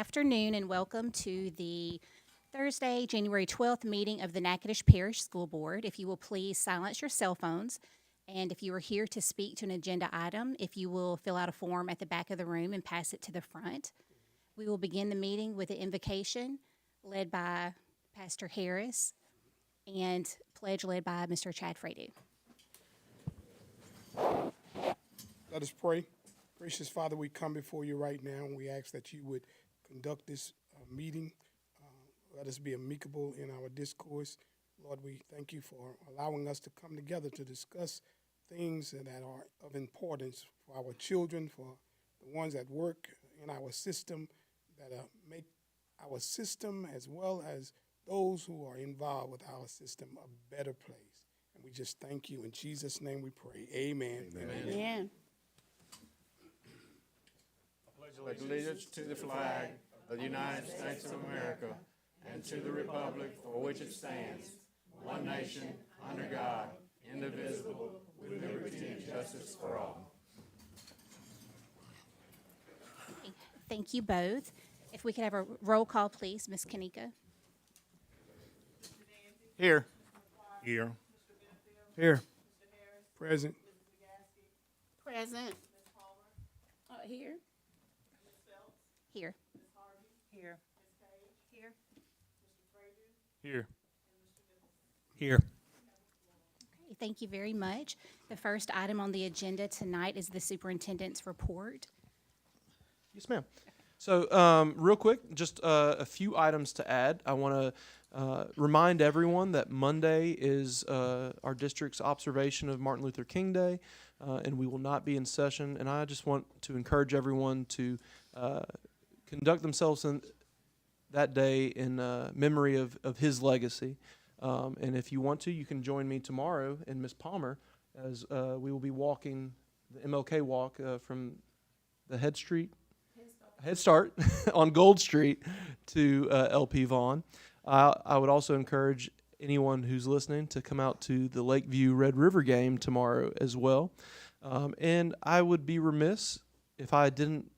afternoon and welcome to the Thursday, January 12th meeting of the Natchitoches Parish School Board. If you will please silence your cell phones, and if you are here to speak to an agenda item, if you will fill out a form at the back of the room and pass it to the front. We will begin the meeting with an invocation led by Pastor Harris and pledge led by Mr. Chad Fradu. Let us pray. Gracious Father, we come before you right now, and we ask that you would conduct this meeting. Let us be amicable in our discourse. Lord, we thank you for allowing us to come together to discuss things that are of importance for our children, for the ones that work in our system, that make our system as well as those who are involved with our system a better place. And we just thank you. In Jesus' name we pray. Amen. Amen. Amen. I pledge allegiance to the flag of the United States of America and to the republic for which it stands, one nation, under God, indivisible, with liberty and justice for all. Thank you both. If we could have a roll call, please, Ms. Kanika. Here. Here. Here. Present. Present. Here. Here. Here. Here. Here. Here. Okay, thank you very much. The first item on the agenda tonight is the superintendent's report. Yes, ma'am. So, real quick, just a few items to add. I want to remind everyone that Monday is our district's observation of Martin Luther King Day, and we will not be in session. And I just want to encourage everyone to conduct themselves in that day in memory of his legacy. And if you want to, you can join me tomorrow in Miss Palmer as we will be walking the MLK walk from the Head Start on Gold Street to LP Vaughn. I would also encourage anyone who's listening to come out to the Lakeview Red River game tomorrow as well. And I would be remiss if I didn't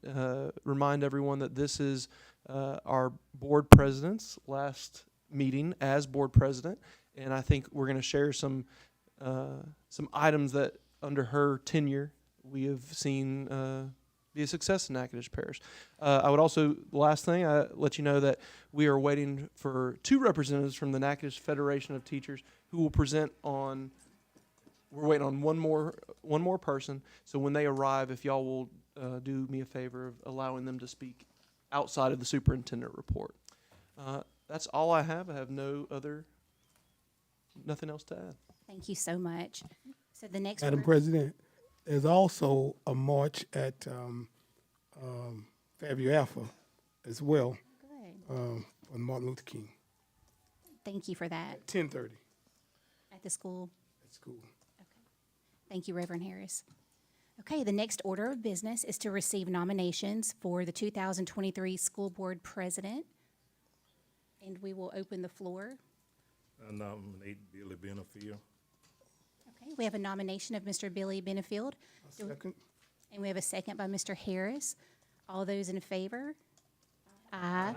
remind everyone that this is our board president's last meeting as board president, and I think we're going to share some items that under her tenure we have seen be a success in Natchitoches Parish. I would also, last thing, I let you know that we are waiting for 2 representatives from the Natchitoches Federation of Teachers who will present on. We're waiting on one more person. So when they arrive, if y'all will do me a favor of allowing them to speak outside of the superintendent report. That's all I have. I have nothing else to add. Thank you so much. So the next Madam order- President, there's also a march at Fairview Alpha as well Good. for Martin Luther King. Thank you for that. 10:30 At the school. at school. Thank you, Reverend Harris. Okay, the next order of business is to receive nominations for the 2023 School Board President. And we will open the floor. I nominate Billy Benefield. Okay, we have a nomination of Mr. Billy Benefield, Second. and we have a second by Mr. Harris. All those in favor? Aye.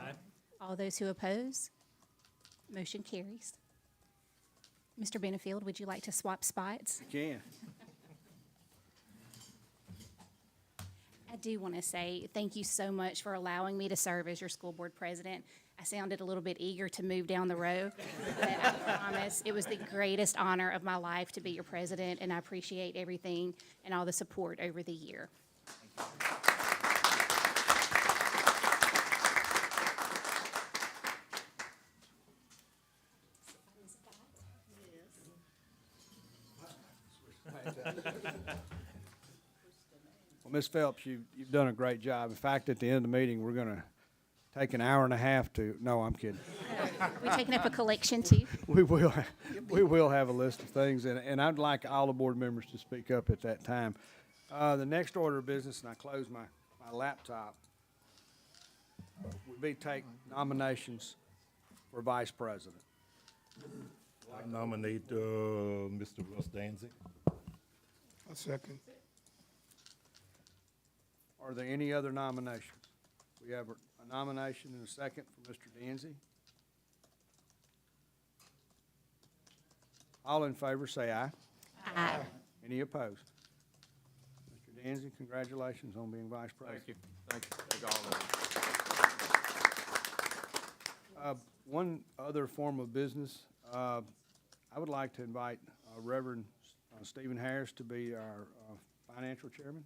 All those who oppose? Motion carries. Mr. Benefield, would you like to swap spots? Can. I do want to say thank you so much for allowing me to serve as your school board president. I sounded a little bit eager to move down the road, but I promise it was the greatest honor of my life to be your president, and I appreciate everything and all the support over the year. Well, Ms. Phelps, you've done a great job. In fact, at the end of the meeting, we're going to take an hour and a half to, no, I'm kidding. We're taking up a collection too. We will have a list of things, and I'd like all the board members to speak up at that time. The next order of business, and I close my laptop, would be take nominations for vice president. I nominate Mr. Russ Danzig. A second. Are there any other nominations? We have a A nomination and a second for Mr. Danzy. All in favor, say aye. Aye. Any opposed? Mr. Danzy, congratulations on being vice president. Thank you. Thank you. Thank all of you. One other form of business, I would like to invite Reverend Stephen Harris to be our financial chairman.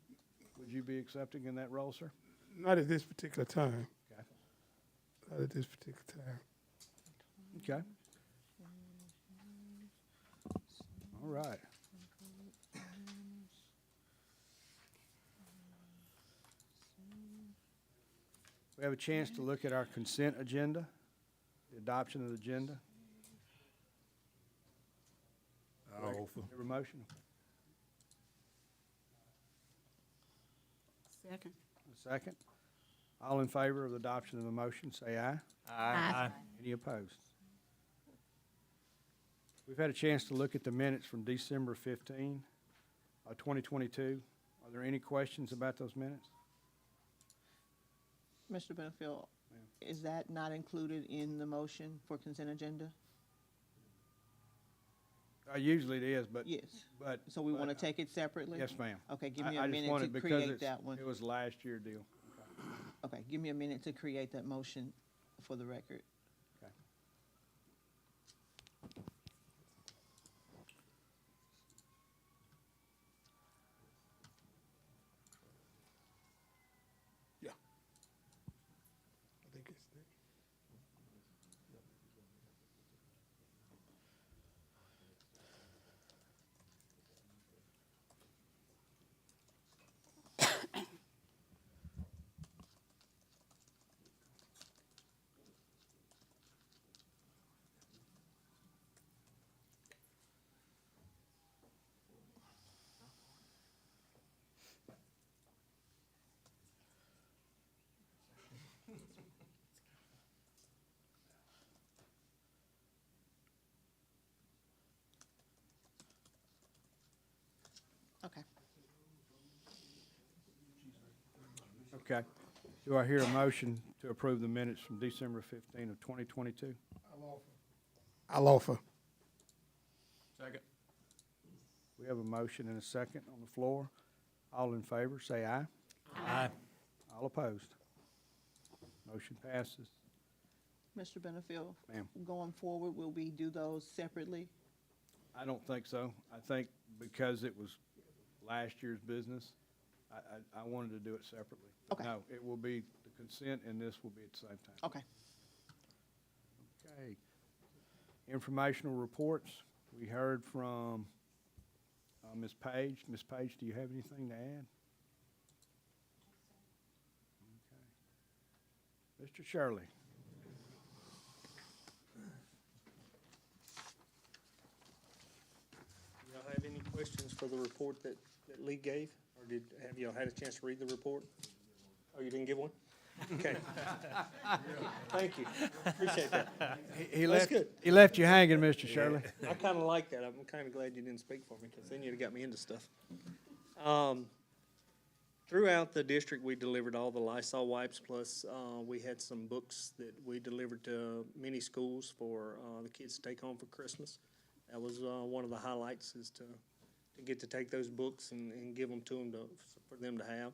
Would you be accepting in that role, sir? Not at this particular time. Okay. Not at this particular time. Okay. All right. We have a chance to look at our consent agenda, the adoption of the agenda. I'll offer. Have a motion? Second. A second. All in favor of the adoption of the motion, say aye. Aye. Any opposed? We've had a chance to look at the minutes from December 15, 2022. Are there any questions about those minutes? Mr. Benefield, is that not included in the motion for consent agenda? Usually it is, but. Yes. But. So we but, want to take it separately? Yes, ma'am. Okay, give me I a just minute wanted- to because create it's- that one. It was last year deal. Okay, give me a minute to create that motion for the record. Okay. Yeah. I think it's there. Okay. Okay. Do I hear a motion to approve the minutes from December 15 of 2022? I'll offer. Second. We have a motion and a second on the floor. All in favor, say aye. Aye. All opposed? Motion passes. Mr. Benefield? Ma'am. Going forward, will we do those separately? I don't think so. I think because it was last year's business, I wanted to do it separately. Okay. No, it will be, the consent and this will be at the same time. Okay. Okay. Informational reports. We heard from Ms. Page. Ms. Page, do you have anything to add? Okay. Mr. Shirley. Y'all have any questions for the report that Lee gave? Or have y'all had a chance to read the report? Oh, you didn't get one? Okay. Thank you. Appreciate that. He That's left, good. he left you hanging, Mr. Shirley. I kind of like that. I'm kind of glad you didn't speak for me, because then you'd have got me into stuff. Throughout the district, we delivered all the Lysol wipes, plus we had some books that we delivered to many schools for the kids to take home for Christmas. That was one of the highlights, is to get to take those books and give them to them for them to have.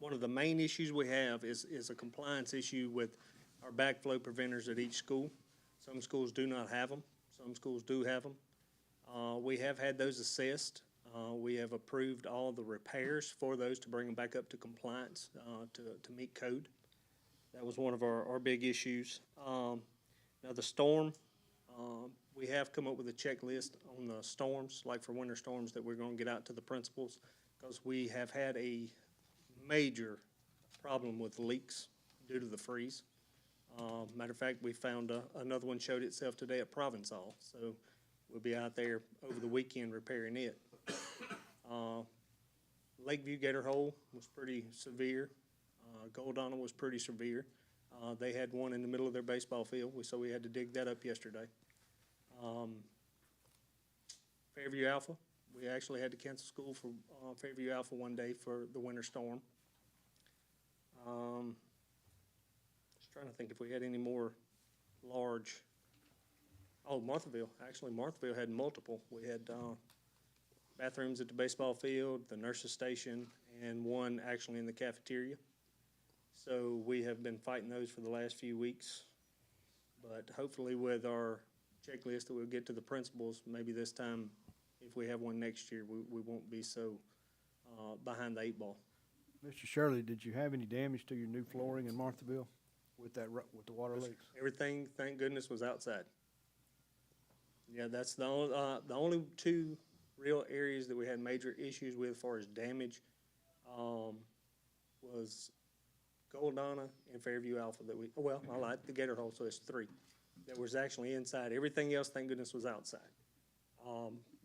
One of the main issues we have is a compliance issue with our backflow preventers at each school. Some schools do not have them. Some schools do have them. We have had those assessed. We have approved all the repairs for those to bring them back up to compliance, to meet code. That was one of our big issues. Now the storm, we have come up with a checklist on the storms, like for winter storms, that we're gonna get out to the principals, because we have had a major problem with leaks due to the freeze. Matter of fact, we found another one showed itself today at Provençal, so we'll be out there over the weekend repairing it. Lakeview Gator Hole was pretty severe. Goldonna was pretty severe. They had one in the middle of their baseball field, so we had to dig that up yesterday. Fairview Alpha, we actually had to cancel school for Fairview Alpha one day for the winter storm. Just trying to think if we had any more large. Oh, Marthaville, actually Marthaville had multiple. We had, bathrooms at the baseball field, the nurse's station, and one actually in the cafeteria. So we have been fighting those for the last few weeks. But hopefully with our checklist that we'll get to the principals, maybe this time, if we have one next year, we won't be so, behind the 8 ball. Mr. Shirley, did you have any damage to your new flooring in Marthaville with that, with the water leaks? Everything, thank goodness, was outside. Yeah, that's the only two real areas that we had major issues with as far as damage, was Goldana and Fairview Alpha that we, well, I lied, the Gator Hole, so it's 3. That was actually inside. Everything else, thank goodness, was outside.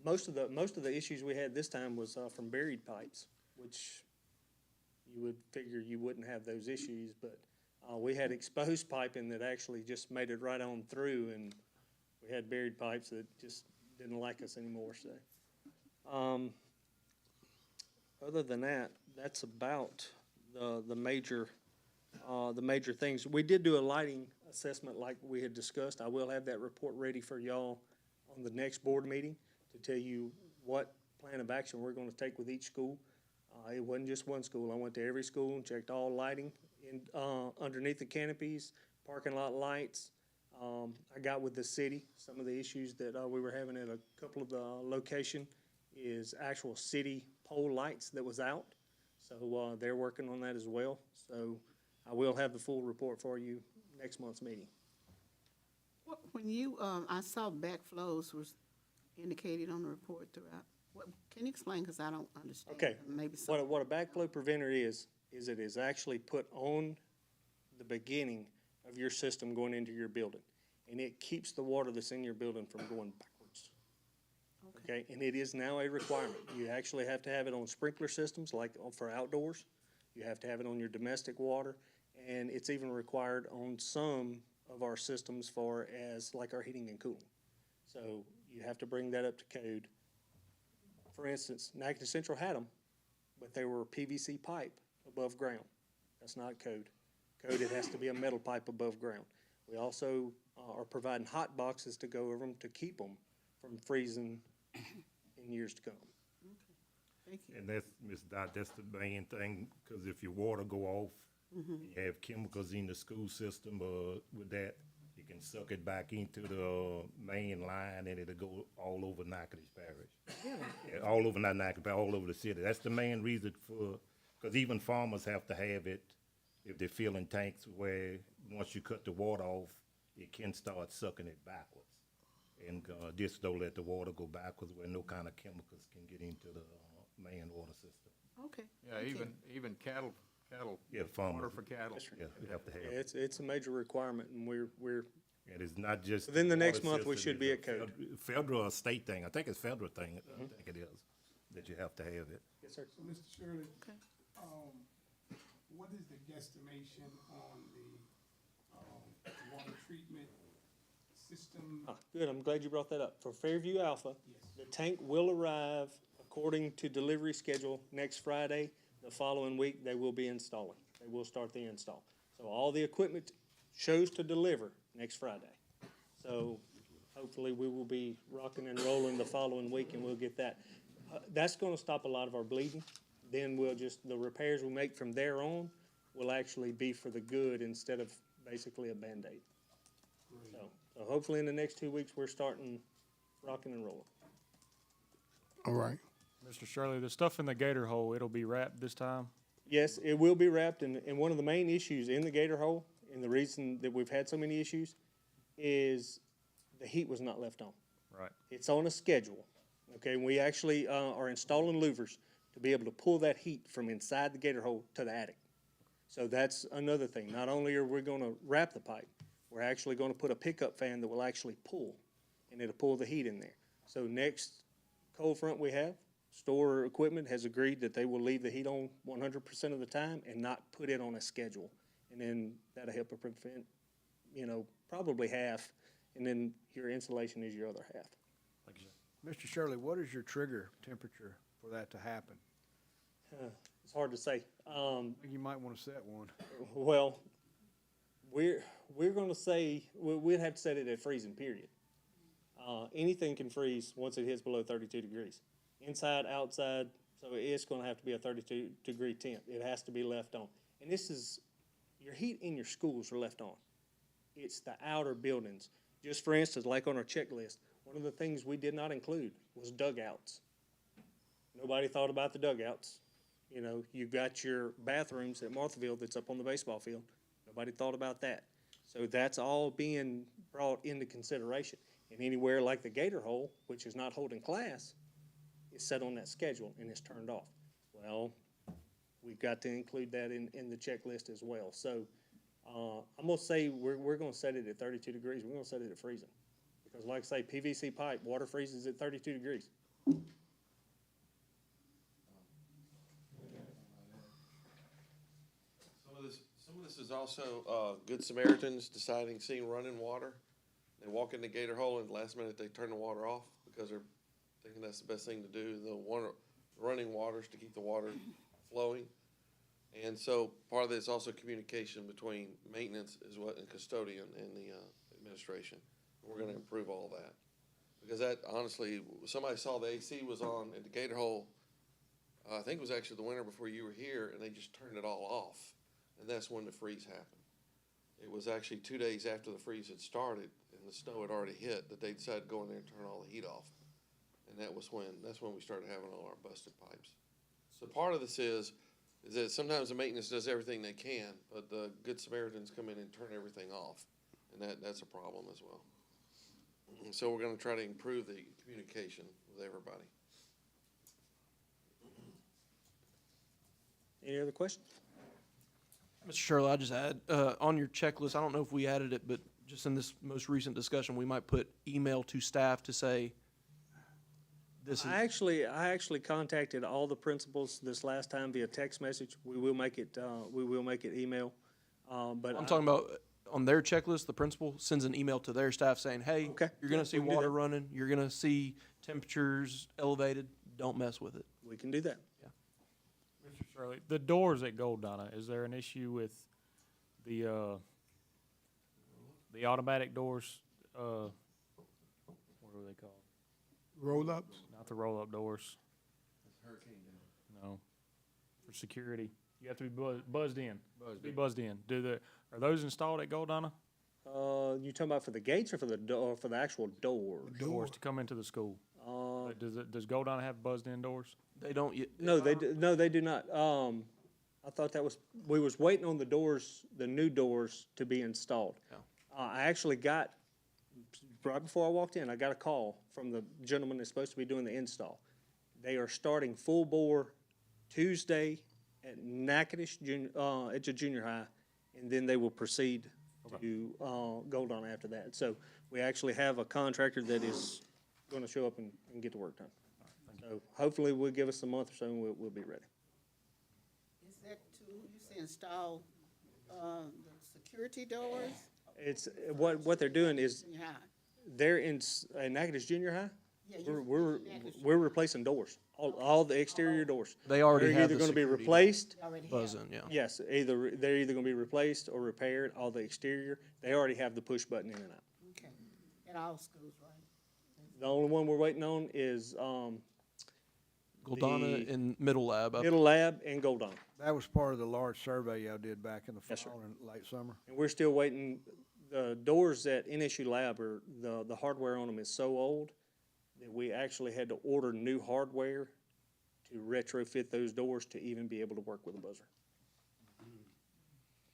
Most of the issues we had this time was, from buried pipes, which you would figure you wouldn't have those issues, but, we had exposed piping that actually just made it right on through, and we had buried pipes that just didn't like us anymore, so. Other than that, that's about the major things. We did do a lighting assessment like we had discussed. I will have that report ready for y'all on the next board meeting to tell you what plan of action we're gonna take with each school. It wasn't just one school. I went to every school and checked all lighting in, underneath the canopies, parking lot lights. I got with the city, some of the issues that, we were having at a couple of the location is actual city pole lights that was out. So, they're working on that as well. So I will have the full report for you next month's meeting. When you, I saw backflows was indicated on the report throughout. What, can you explain, because I don't understand. Okay. Maybe some. What a backflow preventer is it is actually put on the beginning of your system going into your building. And it keeps the water that's in your building from going backwards. Okay, and it is now a requirement. You actually have to have it on sprinkler systems, like for outdoors. You have to have it on your domestic water, and it's even required on some of our systems for as like our heating and cooling. So you have to bring that up to code. For instance, Natchitoches Central had them, but they were PVC pipe above ground. That's not code. Code, it has to be a metal pipe above ground. We also are providing hot boxes to go over them to keep them from freezing in years to come. Thank you. And that's, Ms. Dot, that's the main thing, because if your water go off, you have chemicals in the school system, with that, you can suck it back into the main line and it'll go all over Natchitoches Parish. Yeah, all over, not Natchitoches, but all over the city. That's the main reason for, because even farmers have to have it if they're filling tanks where once you cut the water off, it can start sucking it backwards. And just don't let the water go backwards where no kind of chemicals can get into the main water system. Okay. Yeah, thank you. even cattle, Yeah, farmers. water for cattle. Yeah, you have to have Yeah, it. it's a major requirement, and we're And it's not just. Within the next water month, we system, should be it's at a code. Federal or state thing. I think it's federal thing, I think it is, that you have to have it. yes, sir. So, Mr. Shirley, Okay. what is the guesstimation on the water treatment system? Good, I'm glad you brought that up. For Fairview Alpha, the tank will arrive according to delivery schedule next Friday. The following week, they will be installing. They will start the install. So all the equipment shows to deliver next Friday. So hopefully we will be rocking and rolling the following week and we'll get that. That's gonna stop a lot of our bleeding. Then we'll just, the repairs we make from there on will actually be for the good instead of basically a Band-Aid. So hopefully in the next 2 weeks, we're starting rocking and rolling. All right. Mr. Shirley, the stuff in the gator hole, it'll be wrapped this time? Yes, it will be wrapped, and one of the main issues in the gator hole, and the reason that we've had so many issues, is the heat was not left on. Right. It's on a schedule, okay? We actually, are installing louvers to be able to pull that heat from inside the gator hole to the attic. So that's another thing. Not only are we gonna wrap the pipe, we're actually gonna put a pickup fan that will actually pull, and it'll pull the heat in there. So next cold front we have, store equipment has agreed that they will leave the heat on 100% of the time and not put it on a schedule. And then that'll help prevent, probably half, and then your insulation is your other half. Mr. Shirley, what is your trigger temperature for that to happen? It's hard to say. I think you might wanna set one. Well, we're gonna say, we'd have to set it at freezing, period. Anything can freeze once it hits below 32 degrees. Inside, outside, so it's gonna have to be a 32-degree temp. It has to be left on. And this is, your heat in your schools are left on. It's the outer buildings. Just for instance, like on our checklist, one of the things we did not include was dugouts. Nobody thought about the dugouts. You know, you've got your bathrooms at Marthaville that's up on the baseball field. Nobody thought about that. So that's all being brought into consideration. And anywhere like the Gator Hole, which is not holding class, is set on that schedule and is turned off. Well, we've got to include that in the checklist as well. So, I'm gonna say we're gonna set it at 32 degrees. We're gonna set it at freezing. Because like I say, PVC pipe, water freezes at 32 degrees. Some of this is also, Good Samaritans deciding, seeing running water. They walk in the Gator Hole and at the last minute they turn the water off because they're thinking that's the best thing to do. The running waters to keep the water flowing. And so part of it is also communication between maintenance and custodian and the administration. We're gonna improve all that. Because that, honestly, somebody saw the AC was on at the Gator Hole, I think it was actually the winter before you were here, and they just turned it all off. And that's when the freeze happened. It was actually 2 days after the freeze had started and the snow had already hit that they decided to go in there and turn all the heat off. And that's when we started having all our busted pipes. So part of this is that sometimes the maintenance does everything they can, but the Good Samaritans come in and turn everything off. And that's a problem as well. And so we're gonna try to improve the communication with everybody. Any other questions? Mr. Shirley, I just add, on your checklist, I don't know if we added it, but just in this most recent discussion, we might put email to staff to say, this is. I actually contacted all the principals this last time via text message. We will make it email. But I'm talking about on their checklist, the principal sends an email to their staff saying, hey, Okay. you're gonna see We can do water that. running, you're gonna see temperatures elevated, don't mess with it. we can do that. Mr. Shirley, the doors at Gold Donna, is there an issue with the automatic doors? What are they called? Roll-ups? Not the roll-up doors. No, for security. You have to be buzzed in. Buzzed in. Are those installed at Gold Donna? You talking about for the gates or for the door, for the actual doors? Doors to come into the school. Does Gold Donna have buzzed-in doors? They don't yet. No, they do not. I thought we was waiting on the doors, the new doors to be installed. Yeah. I actually got, right before I walked in, I got a call from the gentleman that's supposed to be doing the install. They are starting full bore Tuesday at Natchitoches at the junior high, and then they will proceed to Gold Donna after that. So we actually have a contractor that is gonna show up and get the work done. So hopefully we'll give us a month or so and we'll be ready. Is that to, you say install, the security doors? It's, what they're doing is, Yeah. they're in Natchitoches Junior High. Yeah, you- We're replacing doors, all the exterior doors. They already They're have either the gonna be security replaced, Already have. Buzzing, yeah. yes, they're either gonna be replaced or repaired, all the exterior. They already have the push button in and out. Okay, at all schools, right? The only one we're waiting on is, Goldana and Middle Lab. Middle Lab and Gold Donna. That was part of the large survey y'all did back in the Yes, sir. fall and late summer. And we're still waiting, the doors at NSU Lab are, the hardware on them is so old that we actually had to order new hardware to retrofit those doors to even be able to work with a buzzer.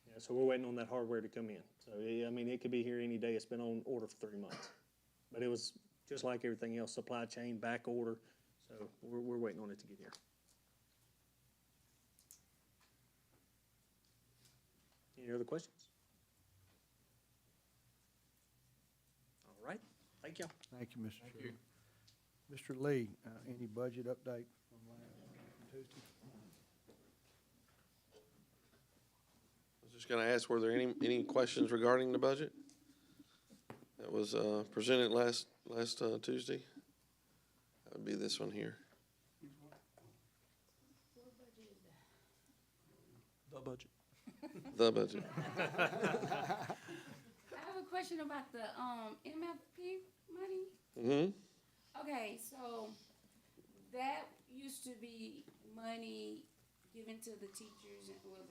Yeah, so we're waiting on that hardware to come in. So, I mean, it could be here any day. It's been on order for 3 months. But it was just like everything else, supply chain, back order. So we're waiting on it to get here. Any other questions? All right, thank y'all. Thank you, Mr. Shirley. Mr. Lee, any budget update from Tuesday? I was just gonna ask, were there any questions regarding the budget? That was, presented last Tuesday? That would be this one here. The budget. The budget. I have a question about the, MFP money. Mm-hmm. Okay, so that used to be money given to the teachers and, well,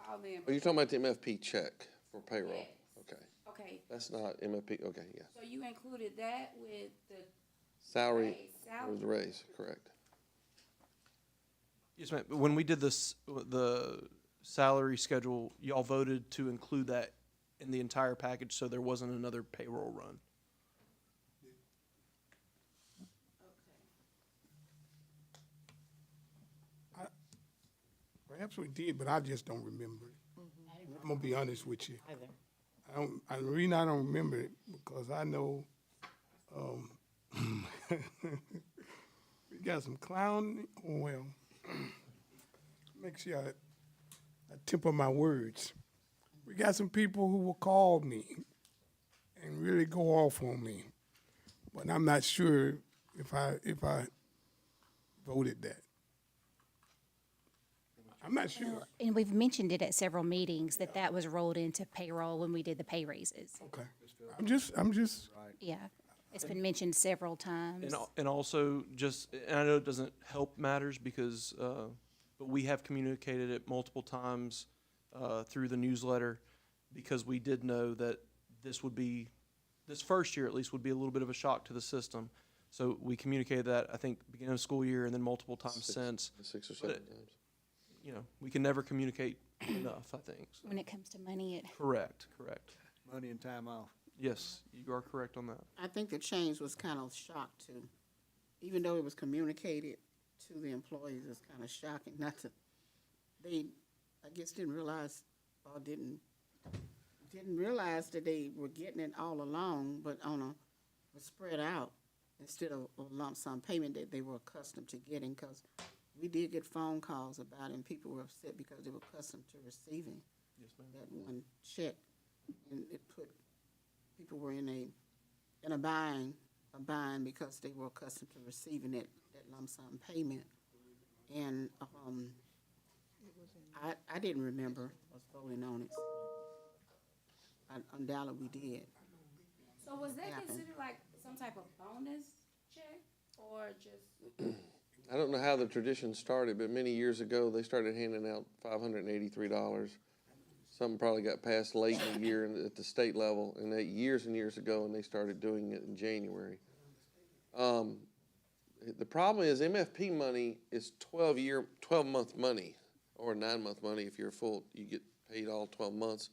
all the. Are you talking about the MFP check for payroll? Yes. Okay. Okay, That's not MFP, okay, yeah. so you included that with the Salary, raise, or the salary? raise, correct. Yes, ma'am. When we did this, the salary schedule, y'all voted to include that in the entire package, so there wasn't another payroll run. Perhaps we did, but I just don't remember it. I'm gonna be honest with you. The reason I don't remember it, because I know, we got some clown, well, make sure I temper my words. We got some people who will call me and really go off on me, but I'm not sure if I voted that. I'm not sure. And we've mentioned it at several meetings that that was rolled into payroll when we did the pay raises. Okay. I'm just, Yeah, it's been mentioned several times. And also, and I know it doesn't help matters because, but we have communicated it multiple times through the newsletter because we did know that this first year at least would be a little bit of a shock to the system. So we communicated that, I think, beginning of school year and then multiple times since. 6 or 7 But times. You know, we can never communicate enough, I think. So. When it comes to money, Correct. Money and time off. Yes, you are correct on that. I think the change was kind of shock too. Even though it was communicated to the employees, it's kind of shocking not to, I guess didn't realize, or didn't realize that they were getting it all along, but was spread out instead of a lump sum payment that they were accustomed to getting, because we did get phone calls about it, and people were upset because they were accustomed to receiving that one check. And it put, people were in a bind because they were accustomed to receiving that lump sum payment. And, I didn't remember us voting on it. Undoubtedly we did. So was that Happened. considered like some type of bonus check or just? I don't know how the tradition started, but many years ago, they started handing out $583. Something probably got passed late in the year at the state level, and that years and years ago, and they started doing it in January. The problem is MFP money is 12-month money, or 9-month money if you're full, you get paid all 12 months.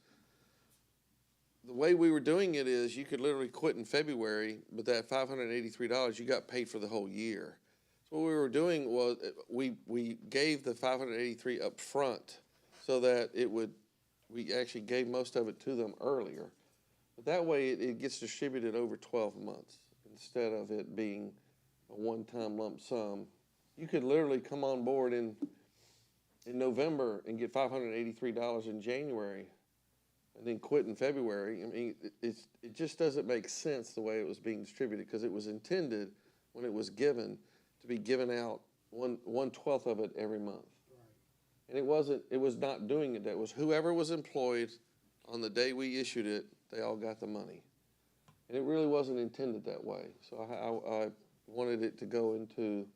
The way we were doing it is you could literally quit in February, but that $583, you got paid for the whole year. So what we were doing was we gave the $583 up front so that we actually gave most of it to them earlier. But that way it gets distributed over 12 months instead of it being a one-time lump sum. You could literally come on board in November and get $583 in January and then quit in February. I mean, it just doesn't make sense the way it was being distributed, because it was intended when it was given to be given out 1/12 of it every month. And it was not doing it. That was whoever was employed on the day we issued it, they all got the money. And it really wasn't intended that way. So I wanted it to go into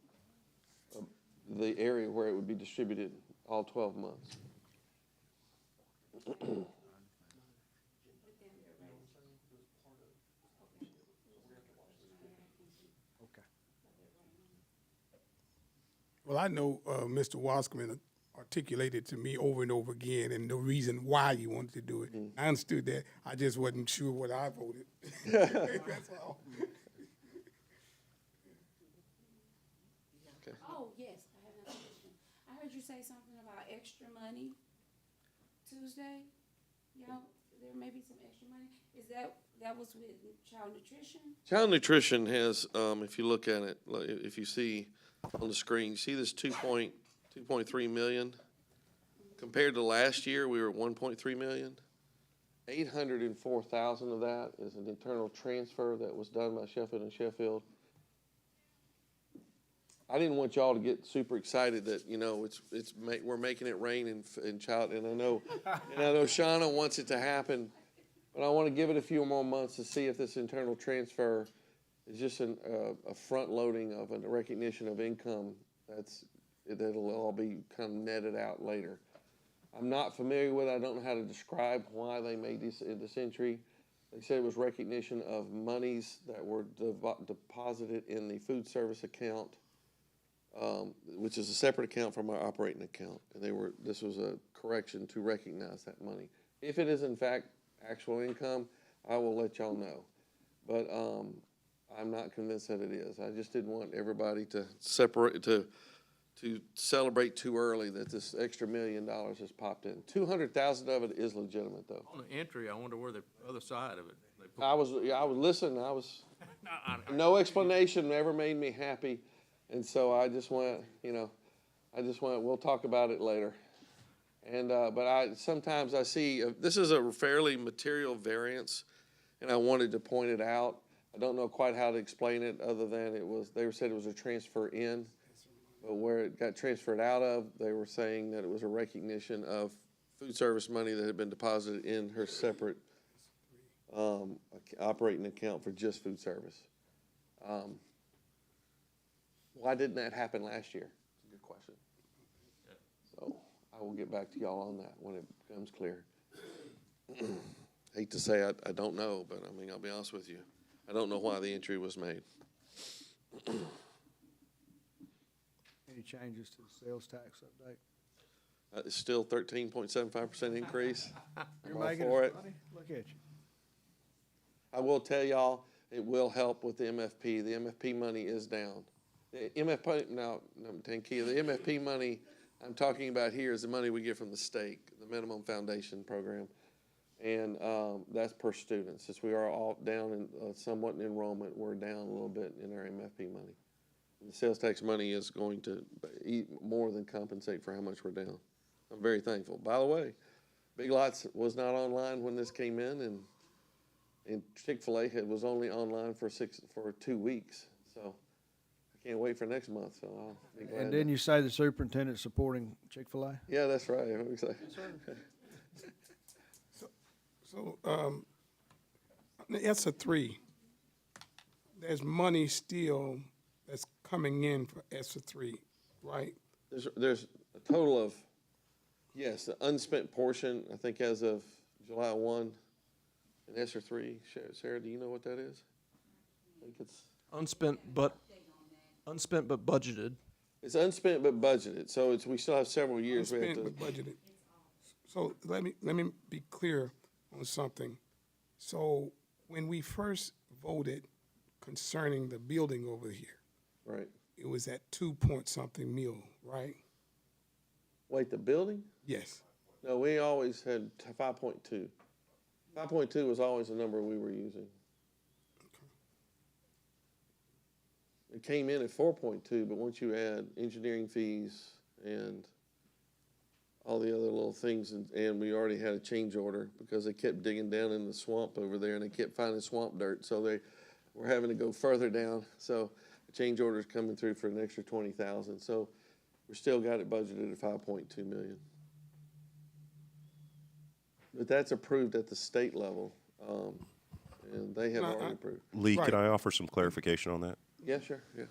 the area where it would be distributed all 12 months. well, I know Mr. Waskman articulated to me over and over again, and the reason why you wanted to do it. I understood that. I just wasn't sure what I voted. That's all. Oh, yes, I have another question. I heard you say something about extra money Tuesday. Y'all, there may be some extra money. Is that was with child nutrition? Child nutrition has, if you look at it, if you see on the screen, you see this 2.3 million. Compared to last year, we were at 1.3 million. 804,000 of that is an internal transfer that was done by Sheffield and Sheffield. I didn't want y'all to get super excited that, you know, we're making it rain in child, and I know Shauna wants it to happen, but I want to give it a few more months to see if this internal transfer is just a front loading of a recognition of income that'll all be kind of netted out later. I'm not familiar with it. I don't know how to describe why they made this entry. They said it was recognition of monies that were deposited in the food service account, which is a separate account from our operating account. And this was a correction to recognize that money. If it is in fact actual income, I will let y'all know. But I'm not convinced that it is. I just didn't want everybody to celebrate too early that this extra $1 million has popped in. 200,000 of it is legitimate, though. On the entry, I wonder where the other side of it. I was listening. No explanation ever made me happy, and so I just went. We'll talk about it later. And but sometimes I see this is a fairly material variance, and I wanted to point it out. I don't know quite how to explain it other than they said it was a transfer in. But where it got transferred out of, they were saying that it was a recognition of food service money that had been deposited in her separate operating account for just food service. Why didn't that happen last year? It's a good question. So I will get back to y'all on that when it becomes clear. Hate to say I don't know, but I mean, I'll be honest with you. I don't know why the entry was made. Any changes to the sales tax update? It's still 13.75% increase. You're I'm all making for us it. money? Look at you. I will tell y'all, it will help with the MFP. The MFP money is down. The MFP, no, Tankia, the MFP money I'm talking about here is the money we get from the state, the Minimum Foundation Program. And that's per student. Since we are all down in somewhat in enrollment, we're down a little bit in our MFP money. The sales tax money is going to more than compensate for how much we're down. I'm very thankful. By the way, Big Lots was not online when this came in, and Chick-fil-A was only online for 2 weeks. So I can't wait for next month. So I'll be glad. And didn't you say the superintendent's supporting Chick-fil-A? Yeah, that's right. I'm excited. So, the ESSA 3, there's money still that's coming in for ESSA 3, right? There's a total of, yes, the unspent portion, I think as of July 1, in ESSA 3. Sarah, do you know what that is? I think it's Unspent but budgeted. It's unspent but budgeted, so we still have several years. Unspent but budgeted. So let me be clear on something. So when we first voted concerning the building over here, Right. it was at 2-point-something mil, right? Wait, the building? Yes. No, we always had 5.2. 5.2 was always the number we were using. It came in at 4.2, but once you add engineering fees and all the other little things, and we already had a change order because they kept digging down in the swamp over there and they kept finding swamp dirt, so they were having to go further down. So the change order is coming through for an extra 20,000. So we still got it budgeted at 5.2 million. But that's approved at the state level, and they have already approved. Lee, Right. can I offer some clarification on that? Yeah, sure, yeah.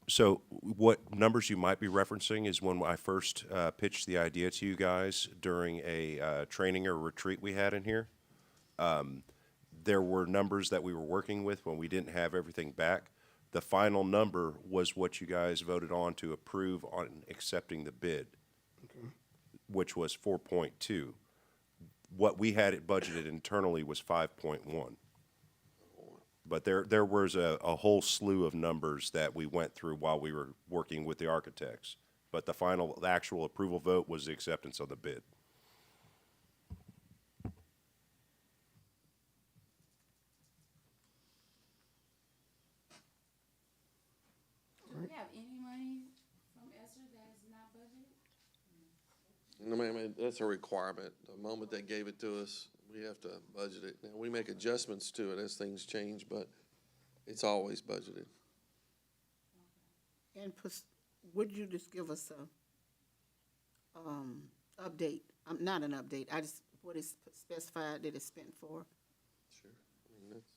So what numbers you might be referencing is when I first pitched the idea to you guys during a training or retreat we had in here. There were numbers that we were working with when we didn't have everything back. The final number was what you guys voted on to approve on accepting the bid, which was 4.2. What we had it budgeted internally was 5.1. But there was a whole slew of numbers that we went through while we were working with the architects. But the actual approval vote was the acceptance of the bid. Do we have any money from ESSER that is not budgeted? No, ma'am, that's a requirement. The moment they gave it to us, we have to budget it. Now, we make adjustments to it as things change, but it's always budgeted. And would you just give us a, update? Not an update, what is specified that it's spent for? Sure. I mean, that's,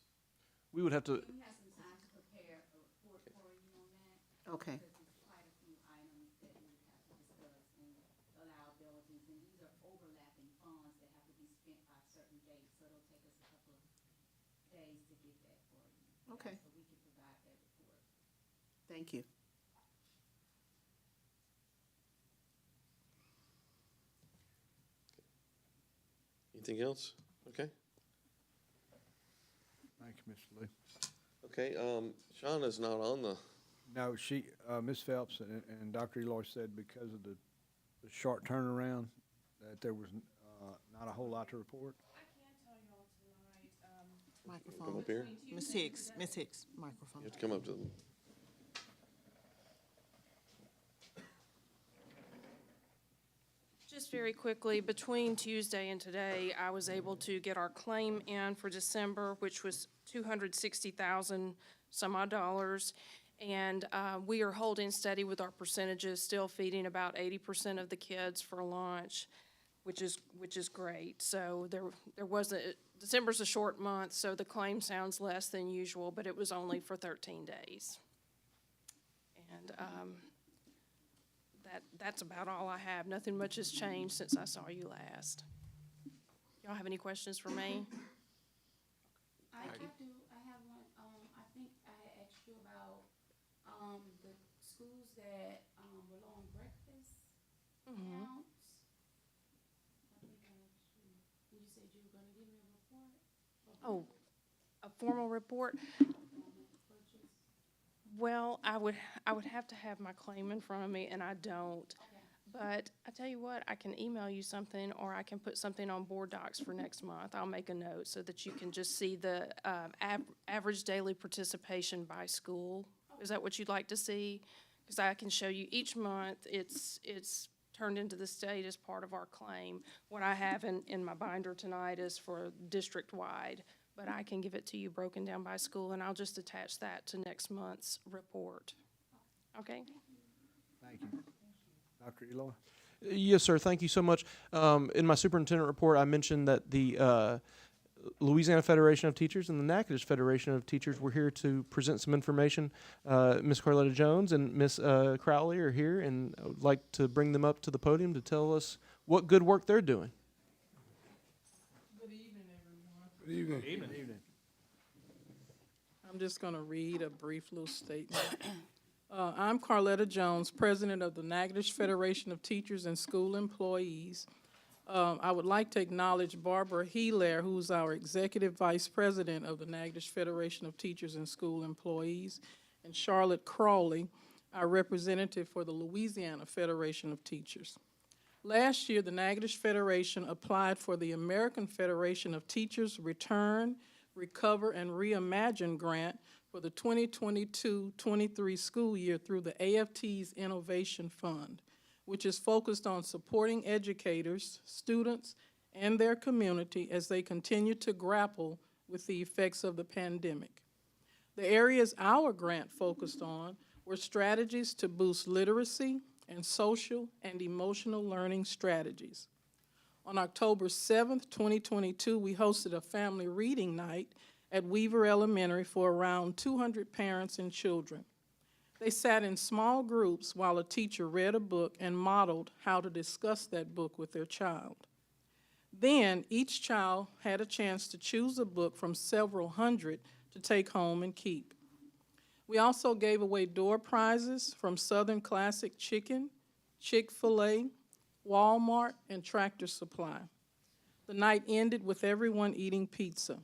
We would have to, We have some time to prepare a report for you on that. Okay, Because there's quite a few items that we would have to discuss and the liabilities, and these are overlapping funds that have to be spent by certain dates, so it'll take us a couple of days to get that for you. Okay. So we can provide that report. thank you. anything else? Okay. Thank you, Mr. Lee. Okay, Shauna's not on the, No, Ms. Phelps and Dr. Eloy said because of the short turnaround, that there was, not a whole lot to report. Microphone. come up here. Ms. Hicks, microphone. You have to come up to them. Just very quickly, between Tuesday and today, I was able to get our claim in for December, which was $260,000 some odd dollars. And we are holding steady with our percentages, still feeding about 80% of the kids for lunch, which is great. So there wasn't, December's a short month, so the claim sounds less than usual, but it was only for 13 days. And that's about all I have. Nothing much has changed since I saw you last. Y'all have any questions for me? I have one, I think I had asked you about, the schools that, were low on breakfast counts. I think I asked you, and you said you were gonna give me a report? Oh, a formal report? Well, I would have to have my claim in front of me, and I don't. But I tell you what, I can email you something, or I can put something on board docs for next month. I'll make a note so that you can just see the average daily participation by school. Is that what you'd like to see? Because I can show you each month, it's turned into the state as part of our claim. What I have in my binder tonight is for district-wide, but I can give it to you broken down by school, and I'll just attach that to next month's report. Okay? Thank you. Dr. Eloy? yes, sir, thank you so much. In my superintendent report, I mentioned that the Louisiana Federation of Teachers and the Natchitoches Federation of Teachers were here to present some information. Ms. Carletta Jones and Ms. Crowley are here, and I would like to bring them up to the podium to tell us what good work they're doing. Good evening. Evening. I'm just going to read a brief little statement. I'm Carletta Jones, President of the Natchitoches Federation of Teachers and School Employees. I would like to acknowledge Barbara Hilaire, who's our Executive Vice President of the Natchitoches Federation of Teachers and School Employees, and Charlotte Crawley, our representative for the Louisiana Federation of Teachers. Last year, the Natchitoches Federation applied for the American Federation of Teachers Return, Recover, and Reimagine grant for the 2022-23 school year through the AFT's Innovation Fund, which is focused on supporting educators, students, and their community as they continue to grapple with the effects of the pandemic. The areas our grant focused on were strategies to boost literacy and social and emotional learning strategies. On October 7th, 2022, we hosted a family reading night at Weaver Elementary for around 200 parents and children. They sat in small groups while a teacher read a book and modeled how to discuss that book with their child. Then each child had a chance to choose a book from several hundred to take home and keep. We also gave away door prizes from Southern Classic Chicken, Chick-fil-A, Walmart, and Tractor Supply. The night ended with everyone eating pizza.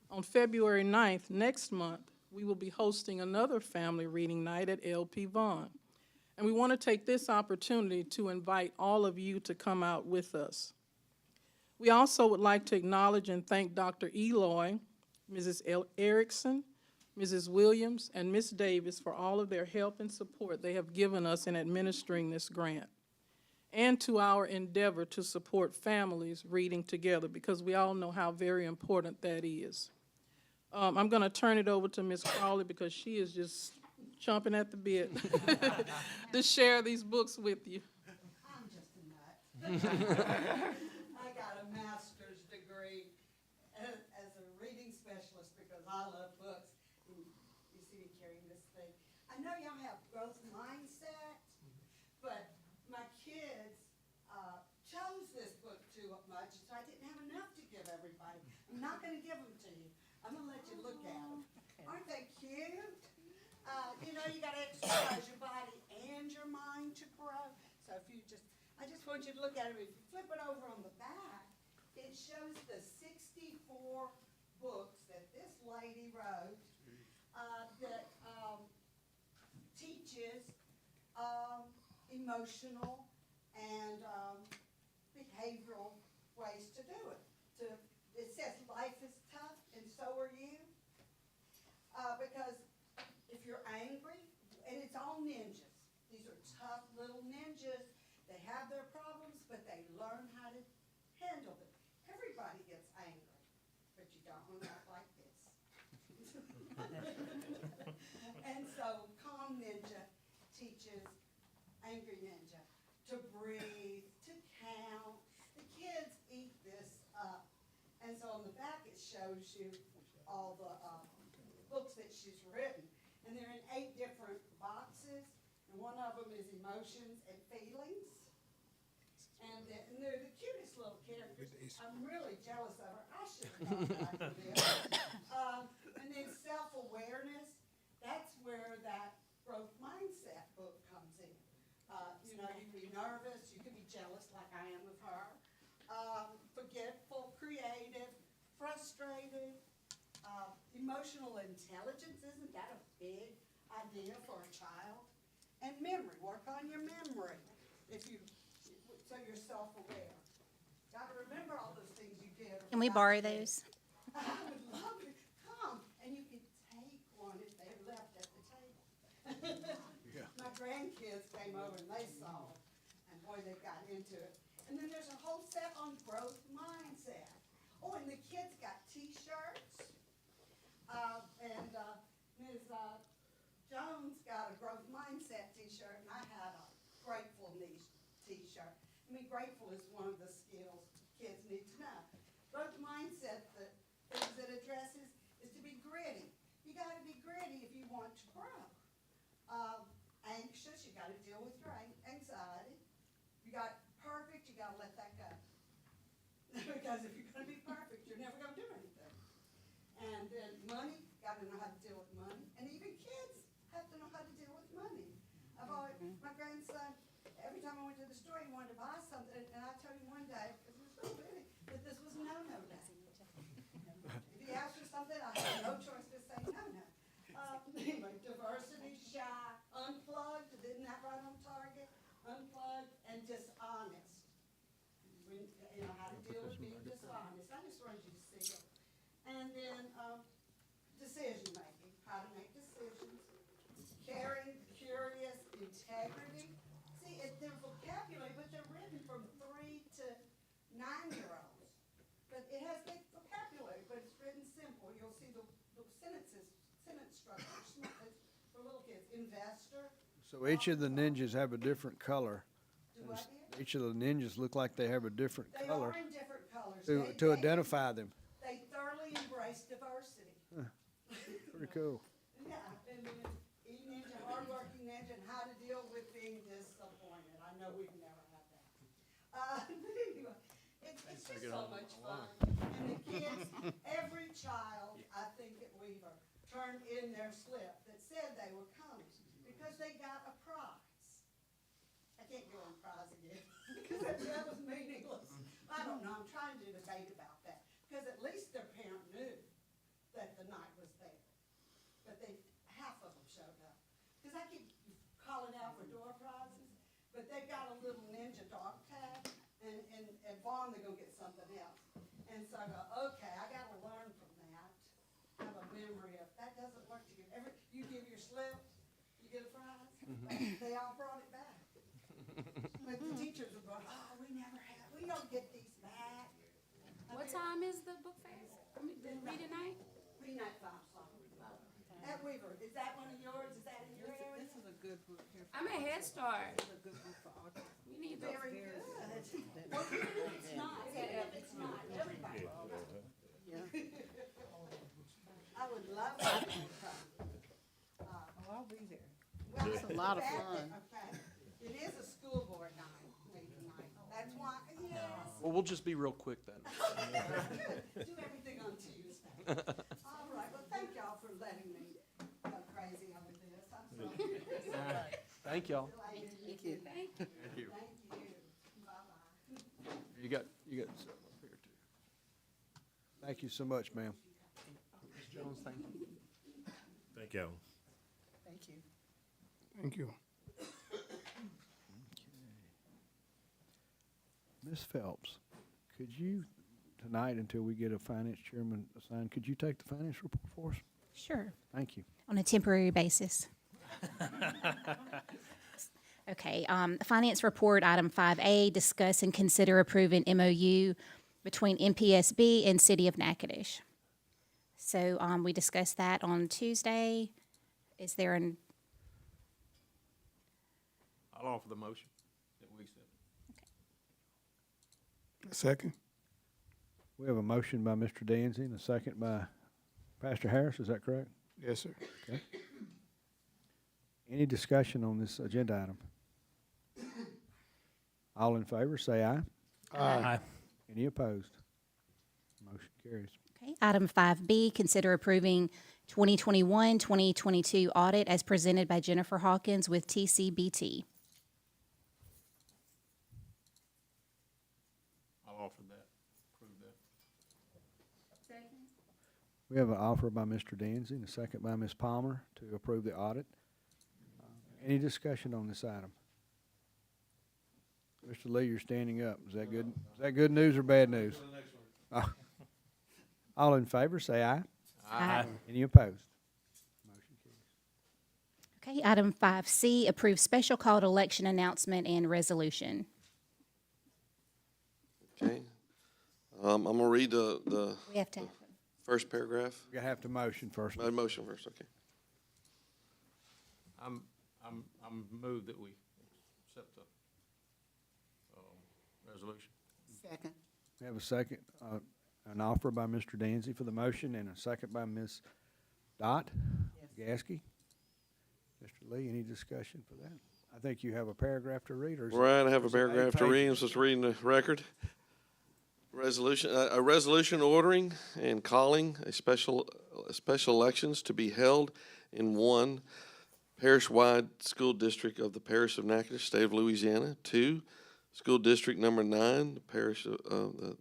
On February 9th, next month, we will be hosting another family reading night at LP Vaughn. And we want to take this opportunity to invite all of you to come out with us. We also would like to acknowledge and thank Dr. Eloy, Mrs. Erickson, Mrs. Williams, and Ms. Davis for all of their help and support they have given us in administering this grant, and to our endeavor to support families reading together, because we all know how very important that is. I'm going to turn it over to Ms. Crowley because she is just chomping at the bit to share these books with you. I'm just a nut. I got a master's degree as a reading specialist because I love books. And you see me carrying this thing. I know y'all have growth mindset, but my kids chose this book too much, so I didn't have enough to give everybody. I'm not going to give them to you. I'm going to let you look at them. Aren't they cute? You know, you got to exercise your body and your mind to grow. So if you I just want you to look at it. If you flip it over on the back, it shows the 64 books that this lady wrote that teaches emotional and behavioral ways to do it. It says life is tough and so are you. Because if you're angry, and it's all ninjas. These are tough little ninjas. They have their problems, but they learn how to handle them. Everybody gets angry, but you don't want to act like this. And so Calm Ninja teaches Angry Ninja to breathe, to count. The kids eat this up. And so on the back it shows you all the books that she's written. And they're in 8 different boxes, and one of them is emotions and feelings. And they're the cutest little characters. I'm really jealous of her. I should have known that I could live. And then self-awareness, that's where that growth mindset book comes in. You know, you can be nervous, you can be jealous like I am of her, forgetful, creative, frustrated, emotional intelligence, isn't that a big idea for a child? And memory, work on your memory so you're self-aware. Got to remember all those things you did. Can we borrow those? I would love to come, and you can take one if they're left at the table. My grandkids came over and they saw it, and boy, they got into it. And then there's a whole set on growth mindset. Oh, and the kids got T-shirts. And Ms. Jones got a growth mindset T-shirt, and I had a gratefulness T-shirt. I mean, grateful is one of the skills kids need to know. Growth mindset, the things it addresses, is to be gritty. You got to be gritty if you want to grow. Anxious, you got to deal with your anxiety. You got perfect, you got to let that go. Because if you're going to be perfect, you're never going to do anything. And then money, got to know how to deal with money. And even kids have to know how to deal with money. My grandson, every time I went to the store, he wanted to buy something. And I told him one day, because it was so big, that this was no-no day. If he asked for something, I had no choice to say no-no. Anyway, diversity, shy, unplugged, isn't that right on target? Unplugged and dishonest. You know how to deal with being dishonest. I just wanted you to see it. And then decision making, how to make decisions. Caring, curious, integrity. See, they're vocabulary, but they're written from 3 to 9-year-olds. But it has big vocabulary, but it's written simple. You'll see the sentence structure for little kids. Investor. So each of the ninjas have a different color. Do what, dear? Each of the ninjas look like they have a different They color are in different colors. to identify them. They thoroughly embrace diversity. Pretty cool. Yeah, and then E-Ninja, hardworking ninja, and how to deal with being disappointed. I know we've never had that. Anyway, it's just so much fun. And the kids, every child, I think at Weaver, turned in their slip that said they were coming because they got a prize. I can't go on prize again because that was meaningless. I don't know. I'm trying to debate about that because at least their parent knew that the night was there. But half of them showed up. Because I keep calling out for door prizes, but they got a little ninja dog tag, and Vaughn, they're going to get something else. And so I go, okay, I got to learn from that. Have a memory of, that doesn't work to you. You give your slip, you get a prize. They all brought it back. But the teachers were going, oh, we don't get these back. What time is the book fair? I mean, the reading night? Reading night 5 o'clock. At Weaver, is that one of yours? Is that in your good group here. I'm a Head Start. It's a good group for autism. We need those. Very good. Well, it's not, it's not everybody. Yeah. I would love to come. I'll be there. Well, It's a lot of in fact, fun. in fact, it is a school board night, meeting night. That's why, yes. Well, we'll just be real quick then. Do everything on Tuesday. All right, well, thank y'all for letting me go crazy over this. I'm sorry. Thank y'all. Thank you. Thank you. Thank you. Bye-bye. You got something up here too. Thank you so much, ma'am. Ms. Jones, thank you. Thank y'all. Thank you. Thank you. Ms. Phelps, could you, tonight, until we get a finance chairman assigned, could you take the finance report for us? Sure. Thank you. On a temporary basis. Okay, Finance Report, Item 5A, discuss and consider approving MOU between NPSB and City of Natchitoches. So, we discussed that on Tuesday. Is there an, I'll offer the motion that we accept. Second? We have a motion by Mr. Danzy and a second by Pastor Harris, is that correct? Yes, sir. Okay. Any discussion on this agenda item? All in favor, say aye. Aye. Any opposed? Motion carries. okay, Item 5B, consider approving 2021-2022 audit as presented by Jennifer Hawkins with TCBT. I'll offer that, approve that. Second. We have an offer by Mr. Danzy and a second by Ms. Palmer to approve the audit. Any discussion on this item? Mr. Lee, you're standing up. Is that good? Is that good news or bad news? All in favor, say aye. Aye. Any opposed? Motion carries. Okay, Item 5C, approve special called election announcement and resolution. Okay. I'm gonna read the We have to, first paragraph. You have to motion first. Motion first, okay. I'm moved that we accept the, resolution. Second. We have a second, an offer by Mr. Danzy for the motion and a second by Ms. Dot Gasky. Mr. Lee, any discussion for that? I think you have a paragraph to read, or is it? Right, I have a or is it 8 paragraph to read, I'm pages? supposed to read in the record. Resolution, a resolution ordering and calling a special elections to be held in one parish-wide school district of the parish of Natchitoches, state of Louisiana. 2, school district number 9, the parish of, the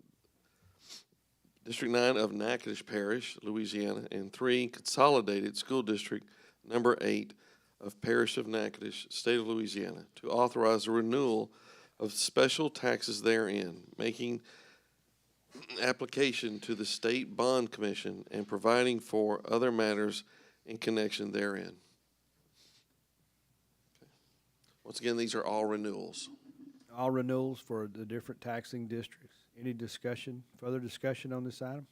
District 9 of Natchitoches Parish, Louisiana. And 3, consolidated school district number 8 of parish of Natchitoches, state of Louisiana, to authorize the renewal of special taxes therein, making application to the State Bond Commission and providing for other matters in connection therein. Once again, these are all renewals. All renewals for the different taxing districts. Any discussion, further discussion on this item?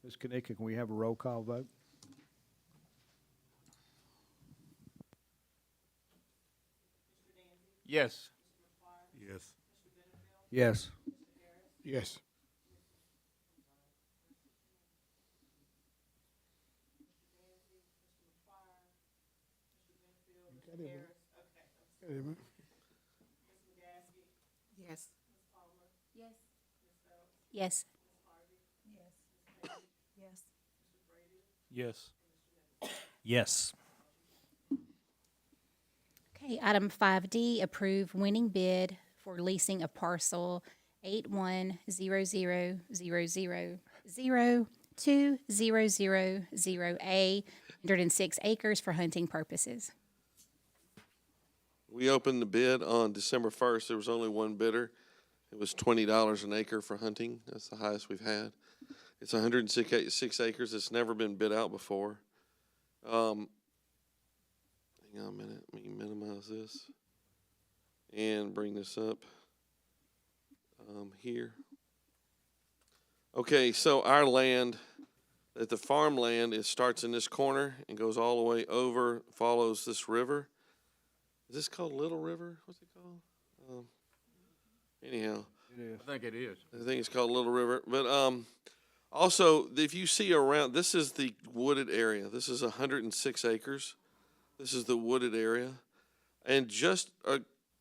Ms. Kanika, can we have a roll call vote? Yes. Yes. Yes. Yes. Got it, man. Got it, man. Yes. Yes. yes. Yes. Yes. Yes. Okay, Item 5D, approve winning bid for leasing of parcel 8100000200A, 106 acres for hunting purposes. We opened the bid on December 1st. There was only one bidder. It was $20 an acre for hunting. That's the highest we've had. It's 106 acres. It's never been bid out before. Hang on a minute. Let me minimize this and bring this up here. Okay, so our land that the farmland, it starts in this corner and goes all the way over, follows this river. Is this called Little River? What's it called? Anyhow. It is. I think it is. I think it's called Little River. But also, if you see around, this is the wooded area. This is 106 acres. This is the wooded area. And just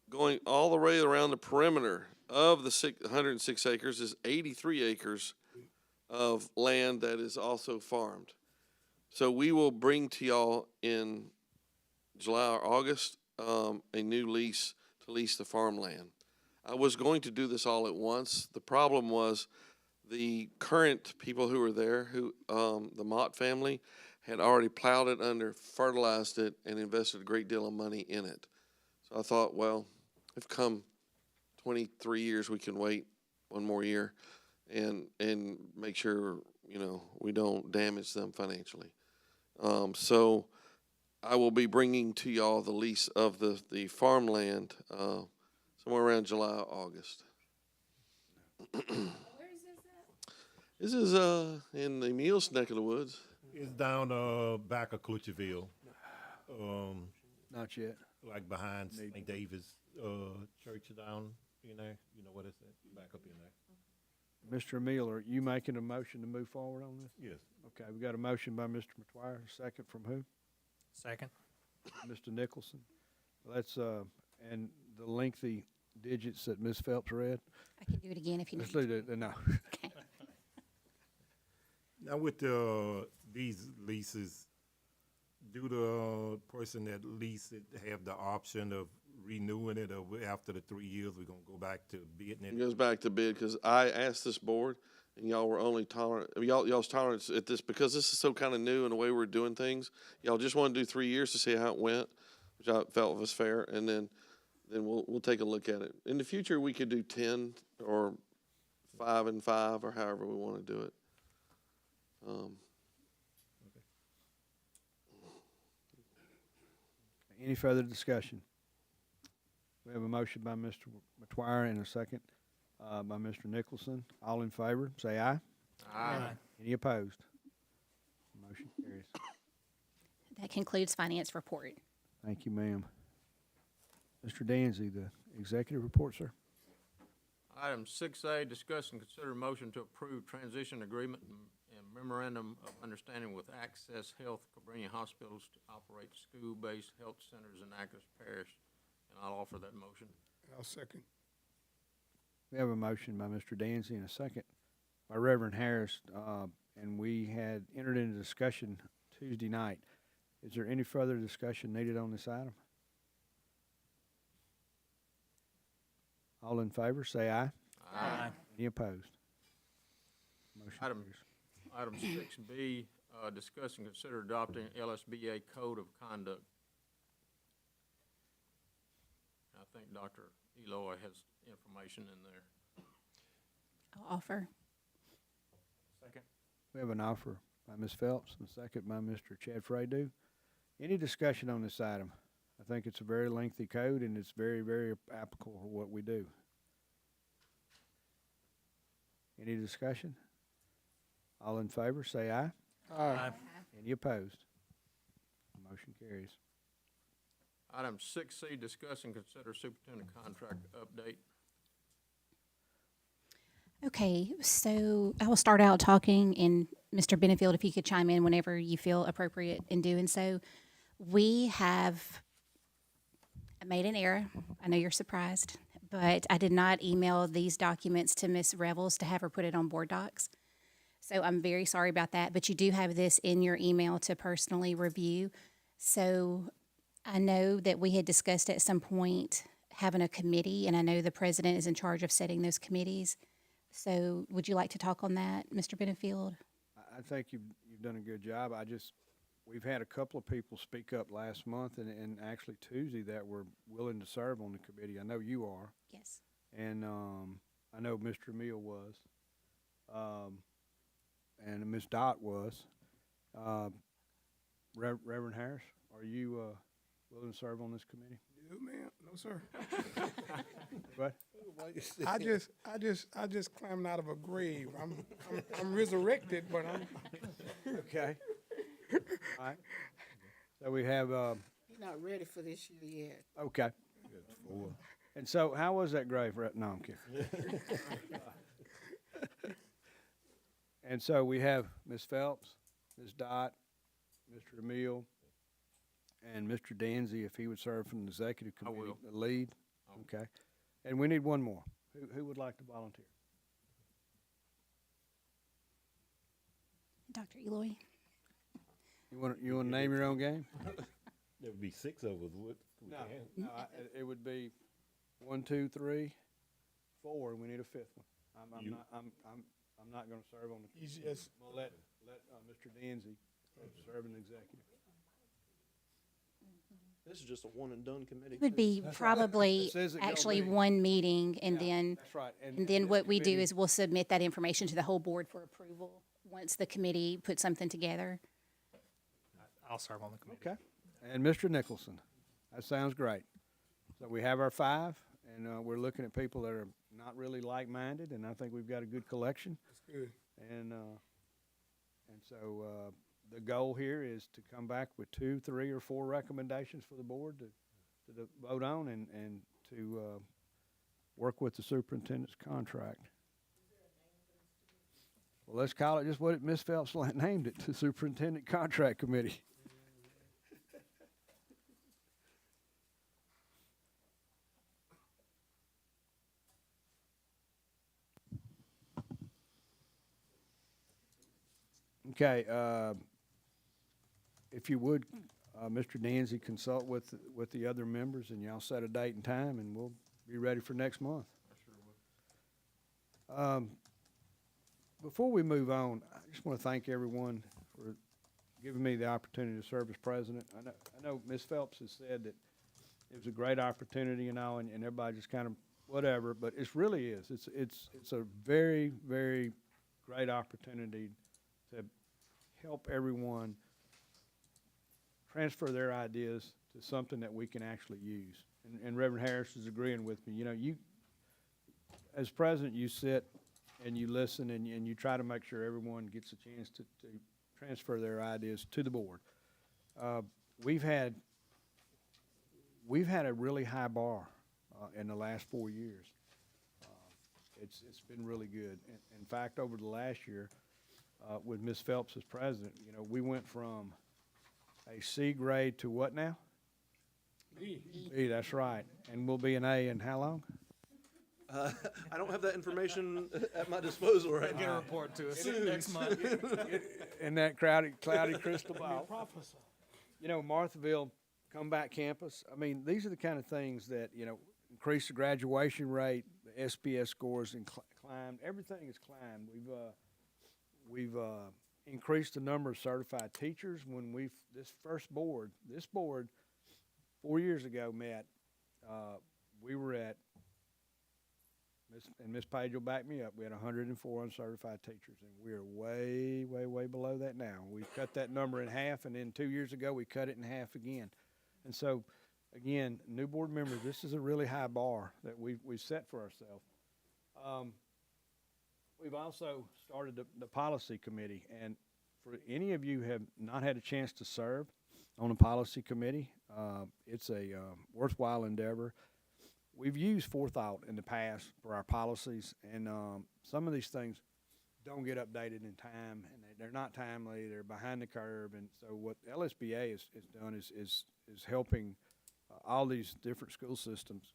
going all the way around the perimeter of the 106 acres is 83 acres of land that is also farmed. So we will bring to y'all in July or August a new lease to lease the farmland. I was going to do this all at once. The problem was the current people who were there, the Mott family, had already plowed it under, fertilized it, and invested a great deal of money in it. So I thought, well, if come 23 years, we can wait one more year and make sure, we don't damage them financially. So I will be bringing to y'all the lease of the farmland somewhere around July, August. Where is this at? This is in the Emil's neck of the woods. It's down back of Clutcherville. Not yet. Like behind St. David's church down in there. You know what it's at? Back up in there. Mr. Emile, are you making a motion to move forward on this? Yes. Okay, we got a motion by Mr. McGuire, second from who? Second. Mr. Nicholson. Let's, and the lengthy digits that Ms. Phelps read. I can do it again if you Let's need. do that, no. Okay. Now with these leases, do the person that leased it have the option of renewing it, or after the 3 years we're gonna go back to bidding It it? goes back to bid because I asked this board, and y'all were only tolerant. Y'all's tolerance at this, because this is so kind of new in the way we're doing things. Y'all just want to do 3 years to see how it went, which I felt was fair, and then we'll take a look at it. In the future, we could do 10 or 5 and 5 or however we want to do it. Any further discussion? We have a motion by Mr. McGuire and a second by Mr. Nicholson. All in favor, say aye. Aye. Any opposed? Motion carries. That concludes finance report. Thank you, ma'am. Mr. Danzy, the executive report, sir. Item 6A, discuss and consider motion to approve transition agreement and memorandum of understanding with Access Health Cabrini Hospitals to operate school-based health centers in Natchitoches Parish. And I'll offer that motion. I'll second. We have a motion by Mr. Danzy and a second by Reverend Harris, and we had entered into discussion Tuesday night. Is there any further discussion needed on this item? All in favor, say aye. Aye. Any opposed? Motion Item- carries. Item 6B, discuss and consider adopting LSBA Code of Conduct. I think Dr. Eloy has information in there. I'll offer. Second. We have an offer by Ms. Phelps and a second by Mr. Chad Fradu. Any discussion on this item? I think it's a very lengthy code and it's very, very applicable for what we do. Any discussion? All in favor, say aye. Aye. Any opposed? Motion carries. Item 6C, discuss and consider superintendent contract update. Okay, so I will start out talking, and Mr. Benefield, if you could chime in whenever you feel appropriate in doing so. I made an error. I know you're surprised, but I did not email these documents to Ms. Revels to have her put it on board docs. So I'm very sorry about that, but you do have this in your email to personally review. So I know that we had discussed at some point having a committee, and I know the president is in charge of setting those committees. So would you like to talk on that, Mr. Benefield? I think you've done a good job. We've had a couple of people speak up last month and actually Tuesday that were willing to serve on the committee. I know you are. Yes. And I know Mr. Emile was. And Ms. Dot was. Reverend Harris, are you willing to serve on this committee? No, ma'am, no, sir. What? I just climbed out of a grave. I'm resurrected, but I'm. Okay. All right. So we have, He's not ready for this year yet. okay. And so how was that grave? No, I'm kidding. And so we have Ms. Phelps, Ms. Dot, Mr. Emile, and Mr. Danzy, if he would serve from the executive committee, will. the lead. Okay. And we need one more. Who would like to volunteer? Dr. Eloy? You want to name your own game? There would be 6 of us, would we? No, it would be 1, 2, 3, 4, and we need a 5th one. I'm not gonna serve on the. He's just. I'm gonna let Mr. Danzy serve in the executive. This is just a one and done committee. It would be probably This isn't gonna actually be- one meeting, and then, That's right. and then this what we do committee- is we'll submit that information to the whole board for approval, once the committee puts something together. I'll serve on the committee. Okay. And Mr. Nicholson, that sounds great. So we have our 5, and we're looking at people that are not really like-minded, and I think we've got a good collection. That's good. And so the goal here is to come back with 2, 3, or 4 recommendations for the board to vote on and to work with the superintendent's contract. Well, let's call it just what Ms. Phelps named it, the Superintendent Contract Committee. Okay, if you would, Mr. Danzy, consult with the other members, and y'all set a date and time, and we'll be ready for next month. Before we move on, I just want to thank everyone for giving me the opportunity to serve as president. I know Ms. Phelps has said that it was a great opportunity, and everybody just kind of whatever, but it really is. It's a very, very great opportunity to help everyone transfer their ideas to something that we can actually use. And Reverend Harris is agreeing with me. You know, as president, you sit and you listen and you try to make sure everyone gets a chance to transfer their ideas to the board. We've had a really high bar in the last 4 years. It's been really good. In fact, over the last year, with Ms. Phelps as president, you know, we went from a C grade to what now? B. B, that's right. And we'll be an A in how long? I don't have that information at my disposal right now. Report to us next month. In that cloudy crystal ball. You know, Marthaville comeback campus, I mean, these are the kind of things that, you know, increase the graduation rate, the SPS scores and climbed, everything has climbed. We've increased the number of certified teachers. When this board 4 years ago met, we were at, and Ms. Page will back me up, we had 104 uncertified teachers, and we're way, way, way below that now. We've cut that number in half, and then 2 years ago, we cut it in half again. And so, again, new board members, this is a really high bar that we've set for ourselves. We've also started the policy committee, and for any of you who have not had a chance to serve on a policy committee, it's a worthwhile endeavor. We've used forethought in the past for our policies, and some of these things don't get updated in time, and they're not timely, they're behind the curve, and so what LSBA has done is helping all these different school systems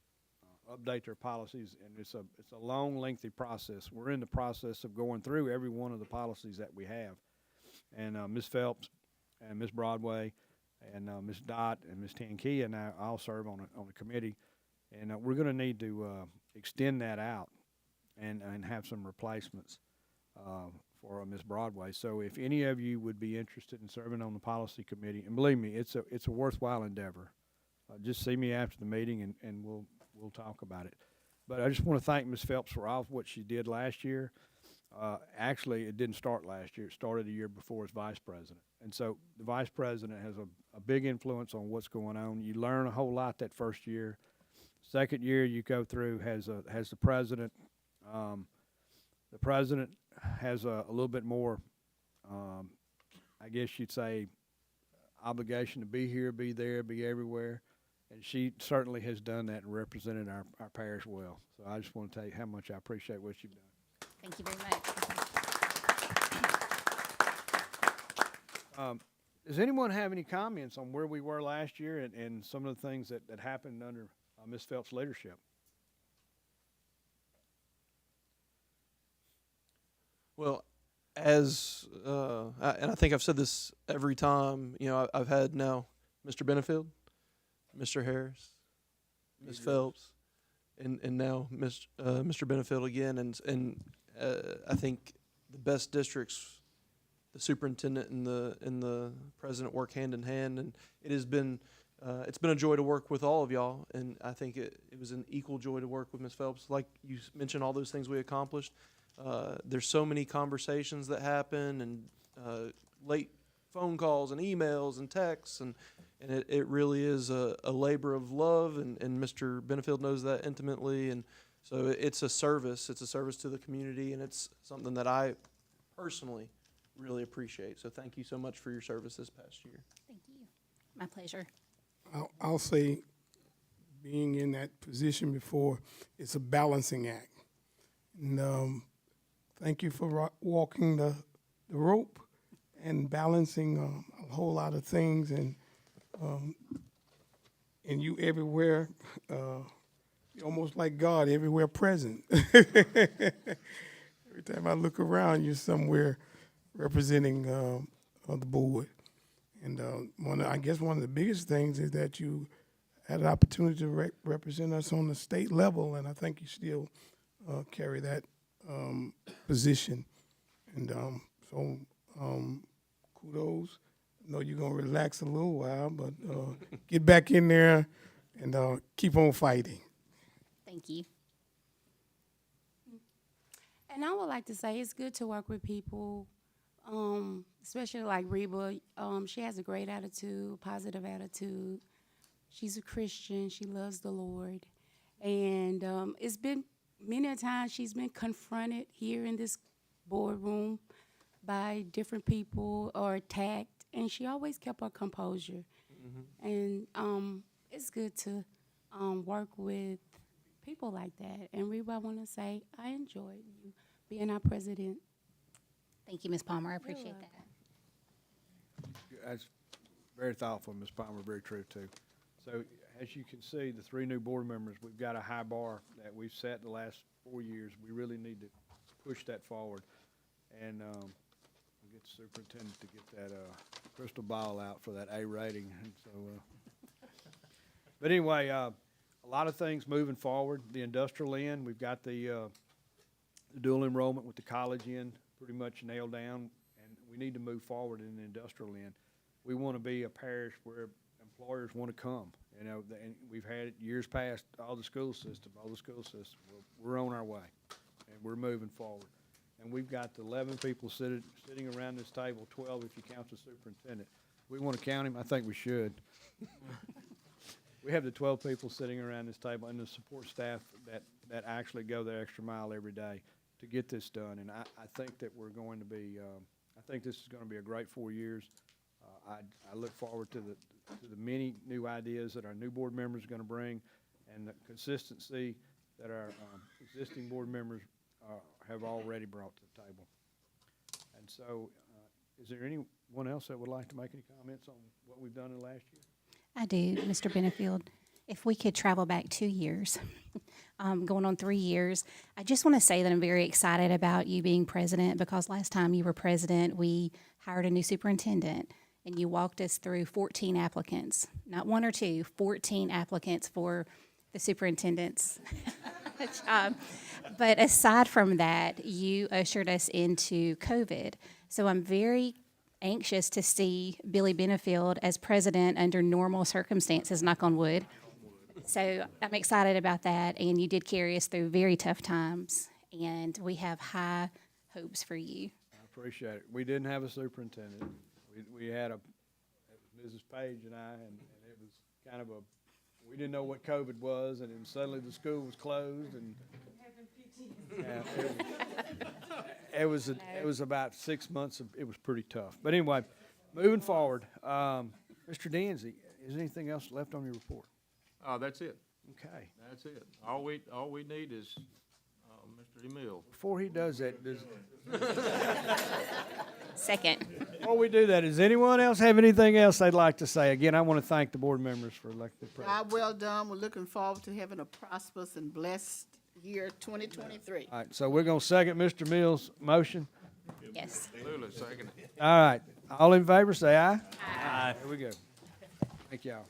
update their policies, and it's a long, lengthy process. We're in the process of going through every one of the policies that we have, and Ms. Phelps and Ms. Broadway and Ms. Dot and Ms. Tankia and I all serve on a committee, and we're going to need to extend that out and have some replacements for Ms. Broadway. So if any of you would be interested in serving on the policy committee, and believe me, it's a worthwhile endeavor. Just see me after the meeting, and we'll talk about it. But I just want to thank Ms. Phelps for all of what she did last year. Actually, it didn't start last year. It started a year before as vice president. And so the vice president has a big influence on what's going on. You learn a whole lot that first year. Second year you go through has the president. The president has a little bit more, I guess you'd say, obligation to be here, be there, be everywhere. And she certainly has done that and represented our parish well. So I just want to tell you how much I appreciate what you've done. Thank you very much. Does anyone have any comments on where we were last year and some of the things that happened under Ms. Phelps' leadership? Well, as and I think I've said this every time, you know, I've had now Mr. Benefield, Mr. Harris, Ms. Phelps, and now Mr. Benefield again, and I think the best districts, the superintendent and the president work hand in hand, and it has been it's been a joy to work with all of y'all, and I think it was an equal joy to work with Ms. Phelps. Like you mentioned, all those things we accomplished. There's so many conversations that happen, and late phone calls and emails and texts, and it really is a labor of love, and Mr. Benefield knows that intimately, and so it's a service to the community, and it's something that I personally really appreciate. So thank you so much for your service this past year. Thank you. My pleasure. I'll say, being in that position before, it's a balancing act. And thank you for walking the rope and balancing a whole lot of things, and you everywhere, you're almost like God, everywhere present. Every time I look around, you're somewhere representing the board. And I guess one of the biggest things is that you had an opportunity to represent us on the state level, and I think you still carry that position. And so kudos. I know you're going to relax a little while, but get back in there and keep on fighting. Thank you. And I would like to say it's good to work with people, especially like Reba. She has a great attitude, positive attitude. She's a Christian. She loves the Lord. And it's been many a time she's been confronted here in this boardroom by different people or attacked, and she always kept her composure. Mm-hmm. And it's good to work with people like that. And Reba, I want to say I enjoyed you being our president. Thank you, Ms. Palmer. I appreciate that. That's very thoughtful, Ms. Palmer, very true, too. So as you can see, the 3 new board members, we've got a high bar that we've set the last 4 years. We really need to push that forward. And we'll get the superintendent to get that crystal ball out for that A rating. And so, but anyway, a lot of things moving forward. The industrial end, we've got the dual enrollment with the college end pretty much nailed down, and we need to move forward in the industrial end. We want to be a parish where employers want to come. You know, and we've had it years past, all the school system. We're on our way, and we're moving forward. And we've got 11 people sitting around this table, 12 if you count the superintendent. We want to count him? I think we should. We have the 12 people sitting around this table and the support staff that actually go the extra mile every day to get this done. And I think that we're going to be, I think this is going to be a great 4 years. I look forward to the many new ideas that our new board members are going to bring, and the consistency that our existing board members have already brought to the table. And so, is there anyone else that would like to make any comments on what we've done in the last year? I do, Mr. Benefield. If we could travel back 2 years, going on 3 years, I just want to say that I'm very excited about you being president, because last time you were president, we hired a new superintendent, and you walked us through 14 applicants, not 1 or 2, 14 applicants for the superintendent's job. But aside from that, you ushered us into COVID. So I'm very anxious to see Billy Benefield as president under normal circumstances, knock on wood. So I'm excited about that, and you did carry us through very tough times, and we have high hopes for you. I appreciate it. We didn't have a superintendent. We had it was Mrs. Page and I, and it was kind of we didn't know what COVID was, and then suddenly the school was closed, and it was about 6 months it was pretty tough. But anyway, moving forward, Mr. Danzy, is there anything else left on your report? That's it. Okay. That's it. All we need is, Mr. Emil. Before he does that, Second. before we do that, does anyone else have anything else they'd like to say? Again, I want to thank the board members for elected president. Job well done. We're looking forward to having a prosperous and blessed year 2023. All right, so we're going to second Mr. Mills' motion. Yes. Lula, second it. All right, all in favor, say aye. Aye. There we go. Thank y'all.